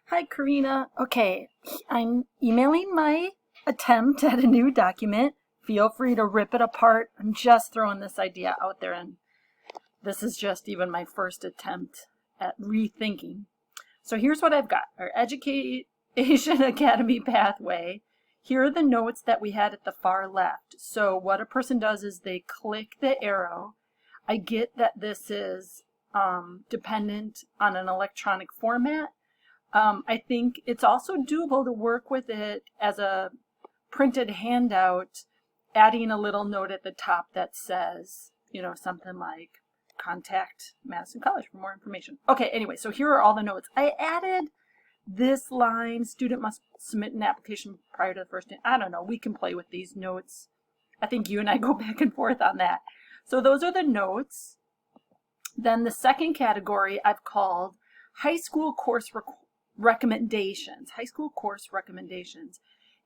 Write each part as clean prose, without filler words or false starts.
Hi, Karina. Okay, I'm emailing my attempt at a new document. Feel free to rip it apart. I'm just throwing this idea out there, and this is just even my first attempt at rethinking. So here's what I've got. Our Education Academy pathway. Here are the notes that we had at the far left. So what a person does is they click the arrow. I get that this is dependent on an electronic format. I think it's also doable to work with it as a printed handout, adding a little note at the top that says, something like contact Madison College for more information. Okay, anyway, so here are all the notes. I added this line, student must submit an application prior to the first day. I don't know, we can play with these notes. I think you and I go back and forth on that. So those are the notes. Then the second category I've called high school course recommendations. High school course recommendations.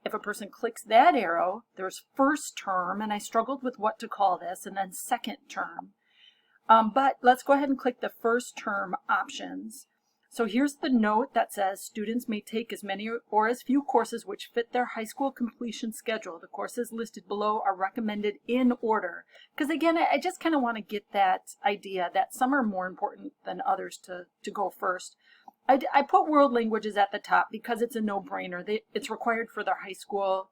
If a person clicks that arrow, there's first term, and I struggled with what to call this, and then second term. But let's go ahead and click the first term options. So here's the note that says students may take as many or as few courses which fit their high school completion schedule. The courses listed below are recommended in order. Because again, I just kind of want to get that idea that some are more important than others to go first. I put world languages at the top because it's a no-brainer. It's required for their high school.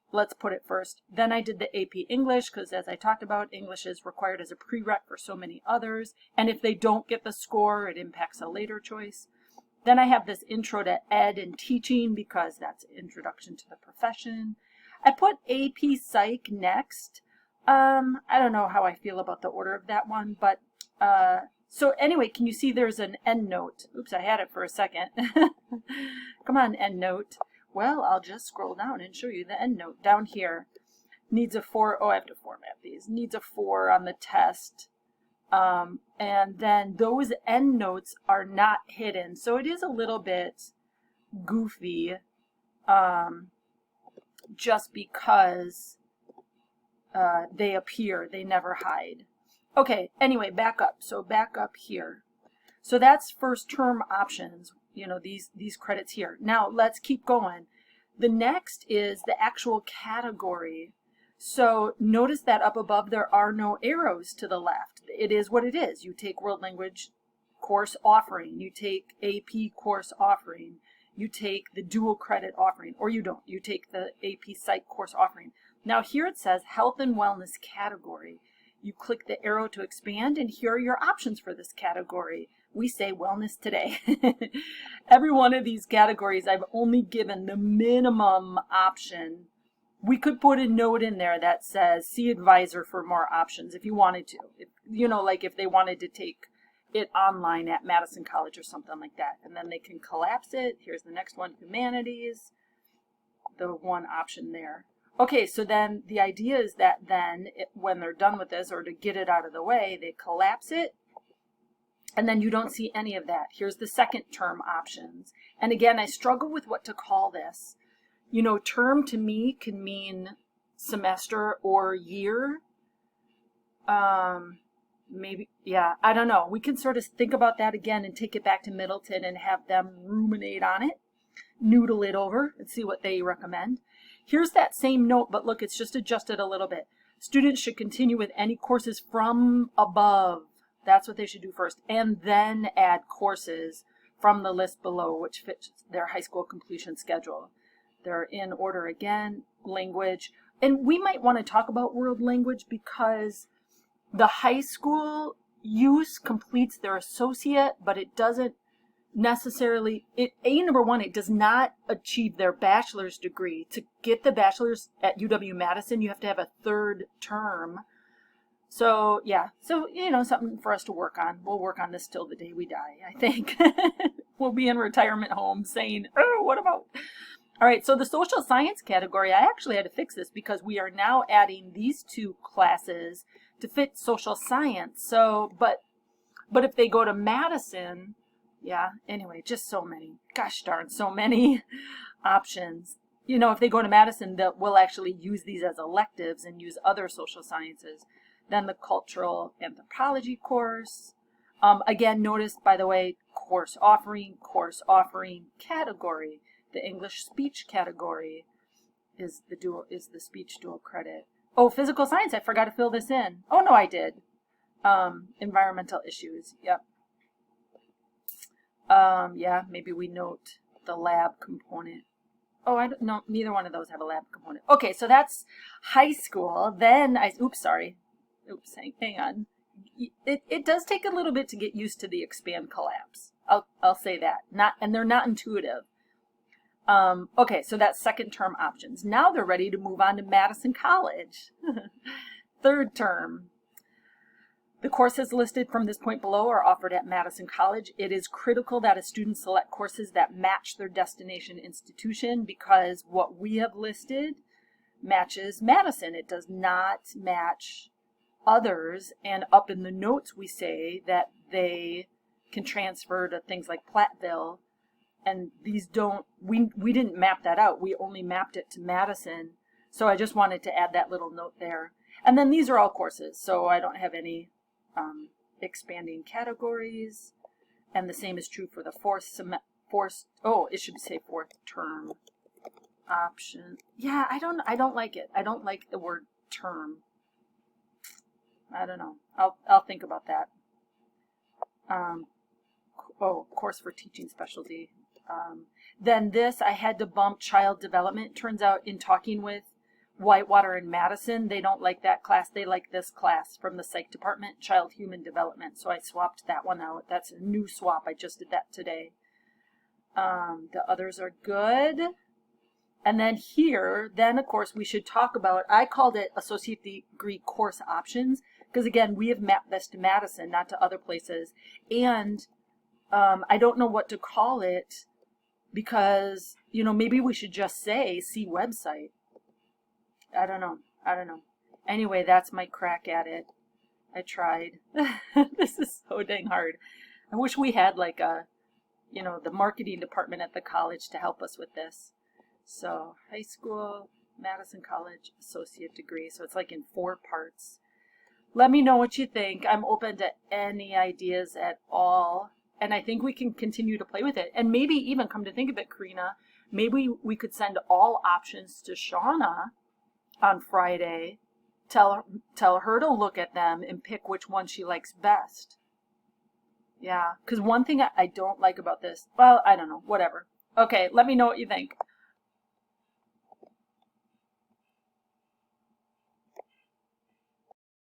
Let's put it first. Then I did the AP English because, as I talked about, English is required as a prereq for so many others. And if they don't get the score, it impacts a later choice. Then I have this intro to ed and teaching because that's introduction to the profession. I put AP Psych next. I don't know how I feel about the order of that one, but so anyway, can you see there's an end note? Oops, I had it for a second. Come on, end note. Well, I'll just scroll down and show you the end note down here. Needs a 4. Oh, I have to format these. Needs a 4 on the test. And then those end notes are not hidden. So it is a little bit goofy just because they appear. They never hide. Okay, anyway, back up. So back up here. So that's first term options, these credits here. Now let's keep going. The next is the actual category. So notice that up above there are no arrows to the left. It is what it is. You take world language course offering. You take AP course offering. You take the dual credit offering, or you don't. You take the AP Psych course offering. Now here it says health and wellness category. You click the arrow to expand, and here are your options for this category. We say wellness today. Every one of these categories, I've only given the minimum option. We could put a note in there that says, see advisor for more options if you wanted to. Like if they wanted to take it online at Madison College or something like that. And then they can collapse it. Here's the next one, humanities. The one option there. Okay, so then the idea is that when they're done with this, or to get it out of the way, they collapse it, and then you don't see any of that. Here's the second term options. And again, I struggle with what to call this. Term to me can mean semester or year. Maybe, yeah, I don't know. We can sort of think about that again and take it back to Middleton and have them ruminate on it, noodle it over, and see what they recommend. Here's that same note, but look, it's just adjusted a little bit. Students should continue with any courses from above. That's what they should do first. And then add courses from the list below, which fits their high school completion schedule. They're in order again, language. And we might want to talk about world language because the high school use completes their associate, but it doesn't necessarily, number one, it does not achieve their bachelor's degree. To get the bachelor's at UW-Madison, you have to have a third term. So yeah, something for us to work on. We'll work on this till the day we die, I think. We'll be in retirement homes saying, oh, what about? All right, so the social science category, I actually had to fix this because we are now adding these two classes to fit social science. So, but if they go to Madison, yeah, anyway, just so many. Gosh darn, so many options. If they go to Madison, we'll actually use these as electives and use other social sciences. Then the cultural anthropology course. Again, notice, by the way, course offering, category. The English speech category is the speech dual credit. Oh, physical science, I forgot to fill this in. Oh no, I did. Environmental issues, yep. Yeah, maybe we note the lab component. Oh, I don't know, neither one of those have a lab component. Okay, so that's high school. Then oops, hang on. It does take a little bit to get used to the expand collapse. I'll say that. And they're not intuitive. Okay, so that's second term options. Now they're ready to move on to Madison College. Third term. The courses listed from this point below are offered at Madison College. It is critical that a student select courses that match their destination institution because what we have listed matches Madison. It does not match others, and up in the notes we say that they can transfer to things like Platteville, and these don't, we didn't map that out. We only mapped it to Madison, so I just wanted to add that little note there. And then these are all courses, so I don't have any expanding categories, and the same is true for the fourth term option. Yeah, I don't like it. I don't like the word term. I don't know. I'll think about that. Course for teaching specialty. Then this, I had to bump child development. Turns out in talking with Whitewater and Madison, they don't like that class. They like this class from the psych department, child human development. So I swapped that one out. That's a new swap. I just did that today. The others are good. And then here, then of course we should talk about, I called it associate degree course options, because again, we have mapped this to Madison, not to other places. And I don't know what to call it because, you know, maybe we should just say, see website. I don't know. Anyway, that's my crack at it. I tried. This is so dang hard. I wish we had like the marketing department at the college to help us with this. So high school, Madison College, associate degree. So it's like in 4 parts. Let me know what you think. I'm open to any ideas at all. And I think we can continue to play with it. And maybe even, come to think of it, Karina, maybe we could send all options to Shauna on Friday. Tell her to look at them and pick which one she likes best. Yeah, because one thing I don't like about this, well, I don't know, whatever. Okay, let me know what you think.